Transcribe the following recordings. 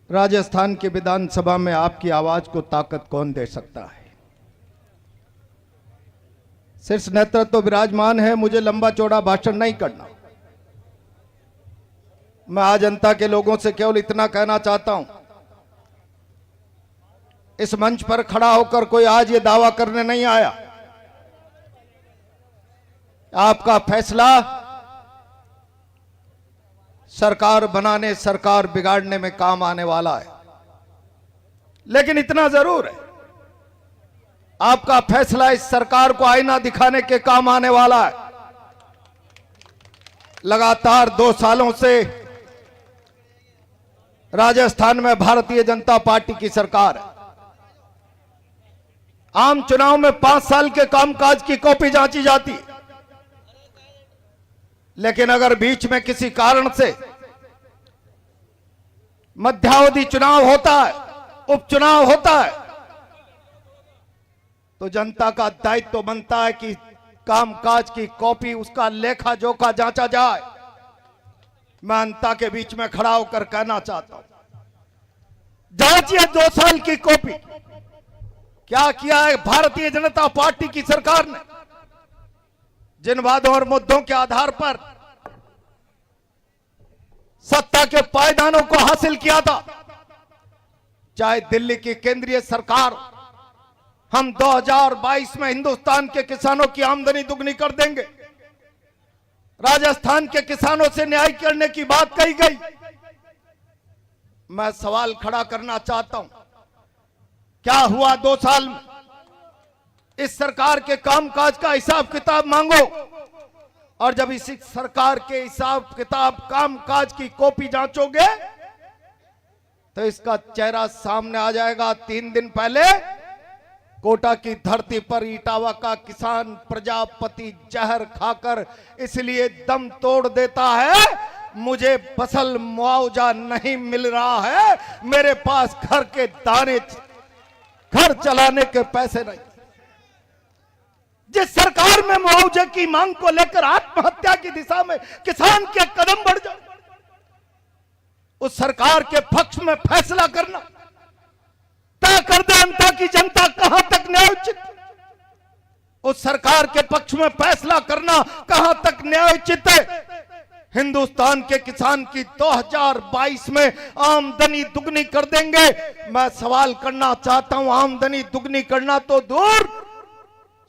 राजस्थान की विधानसभा में आपकी आवाज को ताकत कौन दे सकता है। शीर्ष नेतृत्व तो विराजमान है, मुझे लंबा चौड़ा भाषण नहीं करना। मैं आज जनता के लोगों से केवल इतना कहना चाहता हूं, इस मंच पर खड़ा होकर कोई आज ये दावा करने नहीं आया। आपका फैसला सरकार बनाने, सरकार बिगाड़ने में काम आने वाला है। लेकिन इतना जरूर है, आपका फैसला इस सरकार को आईना दिखाने के काम आने वाला है। लगातार 2 सालों से राजस्थान में भारतीय जनता पार्टी की सरकार है। आम चुनाव में 5 साल के कामकाज की कॉपी जांची जाती है, लेकिन अगर बीच में किसी कारण से मध्यावधि चुनाव होता है, उपचुनाव होता है, तो जनता का दायित्व तो बनता है कि कामकाज की कॉपी, उसका लेखा जोखा जांचा जाए। मैं जनता के बीच में खड़ा होकर कहना चाहता हूं, जांचिए 2 साल की कॉपी। क्या किया है भारतीय जनता पार्टी की सरकार ने? जिन वादों और मुद्दों के आधार पर सत्ता के पायदानों को हासिल किया था, चाहे दिल्ली की केंद्रीय सरकार, हम 2022 में हिंदुस्तान के किसानों की आमदनी दुगनी कर देंगे, राजस्थान के किसानों से न्याय करने की बात कही गई। मैं सवाल खड़ा करना चाहता हूं, क्या हुआ 2 साल में? इस सरकार के कामकाज का हिसाब किताब मांगो, और जब इसी सरकार के हिसाब किताब कामकाज की कॉपी जांचोगे तो इसका चेहरा सामने आ जाएगा। 3 दिन पहले कोटा की धरती पर इटावा का किसान प्रजापति जहर खाकर इसलिए दम तोड़ देता है, मुझे फसल मुआवजा नहीं मिल रहा है, मेरे पास घर के दाने, घर चलाने के पैसे नहीं। जिस सरकार में मुआवजे की मांग को लेकर आत्महत्या की दिशा में किसान के कदम बढ़ जाए, उस सरकार के पक्ष में फैसला करना तय कर दे जनता की, जनता कहां तक न्यायोचित। उस सरकार के पक्ष में फैसला करना कहां तक न्यायोचित है। हिंदुस्तान के किसान की 2022 में आमदनी दुगनी कर देंगे। मैं सवाल करना चाहता हूं, आमदनी दुगनी करना तो दूर,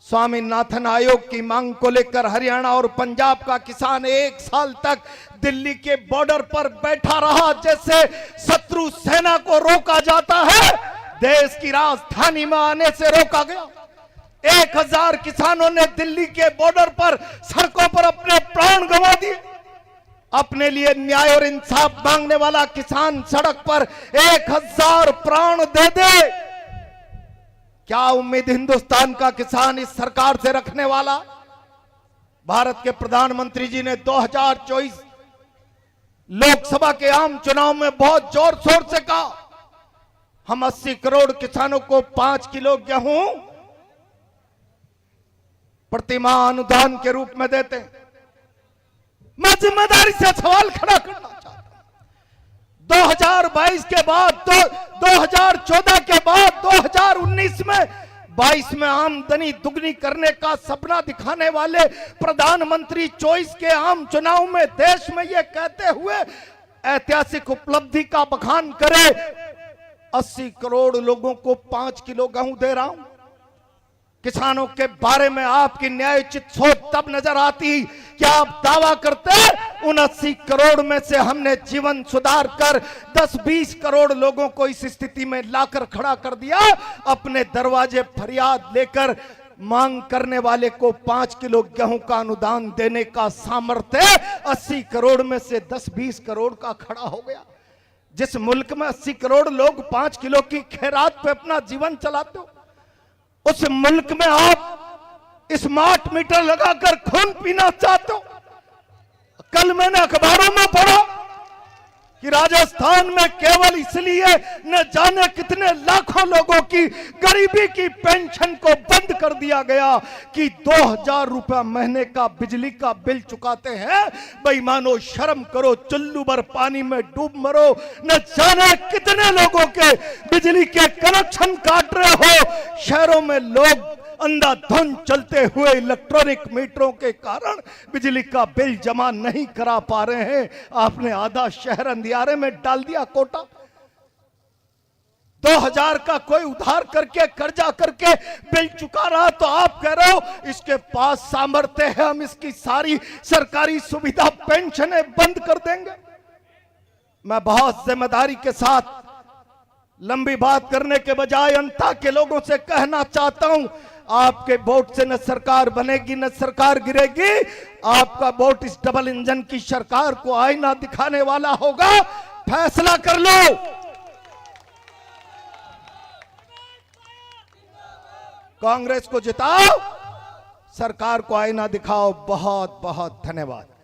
स्वामीनाथन आयोग की मांग को लेकर हरियाणा और पंजाब का किसान 1 साल तक दिल्ली के बॉर्डर पर बैठा रहा, जैसे शत्रु सेना को रोका जाता है, देश की राजधानी में आने से रोका गया। 1000 किसानों ने दिल्ली के बॉर्डर पर सड़कों पर अपने प्राण गंवा दिए। अपने लिए न्याय और इंसाफ मांगने वाला किसान सड़क पर 1000 प्राण दे दे। क्या उम्मीद हिंदुस्तान का किसान इस सरकार से रखने वाला? भारत के प्रधानमंत्री जी ने 2024 लोकसभा के आम चुनाव में बहुत जोर शोर से कहा, हम 80 करोड़ किसानों को 5 किलो गेहूं प्रतिमाह अनुदान के रूप में देते हैं। मैं जिम्मेदारी से सवाल खड़ा करना चाहता हूं, 2022 के बाद 2014 के बाद 2019 में 22 में आमदनी दुगनी करने का सपना दिखाने वाले प्रधानमंत्री 24 के आम चुनाव में देश में यह कहते हुए ऐतिहासिक उपलब्धि का बखान करे, 80 करोड़ लोगों को 5 किलो गेहूं दे रहा हूं। किसानों के बारे में आपकी न्यायोचित सोच तब नजर आती कि आप दावा करते उन 80 करोड़ में से हमने जीवन सुधार कर 10-20 करोड़ लोगों को इस स्थिति में लाकर खड़ा कर दिया। अपने दरवाजे फरियाद लेकर मांग करने वाले को 5 किलो गेहूं का अनुदान देने का सामर्थ्य 80 करोड़ में से 10-20 करोड़ का खड़ा हो गया। जिस मुल्क में 80 करोड़ लोग 5 किलो की खैरात पे अपना जीवन चलाते हो, उस मुल्क में आप स्मार्ट मीटर लगाकर खून पीना चाहते हो। कल मैंने अखबारों में पढ़ा, कि राजस्थान में केवल इसलिए न जाने कितने लाखों लोगों की गरीबी की पेंशन को बंद कर दिया गया कि 2000 रुपया महीने का बिजली का बिल चुकाते हैं। बेईमानो, शर्म करो, चुल्लू भर पानी में डूब मरो। न जाने कितने लोगों के बिजली के कनेक्शन काट रहे हो। शहरों में लोग अंधाधुंध चलते हुए इलेक्ट्रॉनिक मीटरों के कारण बिजली का बिल जमा नहीं करा पा रहे हैं। आपने आधा शहर अंधियारे में डाल दिया कोटा। 2000 का कोई उधार करके, कर्जा करके बिल चुका रहा, तो आप कह रहे हो इसके पास सामर्थ्य है, हम इसकी सारी सरकारी सुविधा पेंशनें बंद कर देंगे। मैं बहुत जिम्मेदारी के साथ लंबी बात करने के बजाय अंता के लोगों से कहना चाहता हूं, आपके वोट से न सरकार बनेगी न सरकार गिरेगी। आपका वोट इस डबल इंजन की सरकार को आईना दिखाने वाला होगा। फैसला कर लो। कांग्रेस को जिताओ, सरकार को आईना दिखाओ। बहुत बहुत धन्यवाद।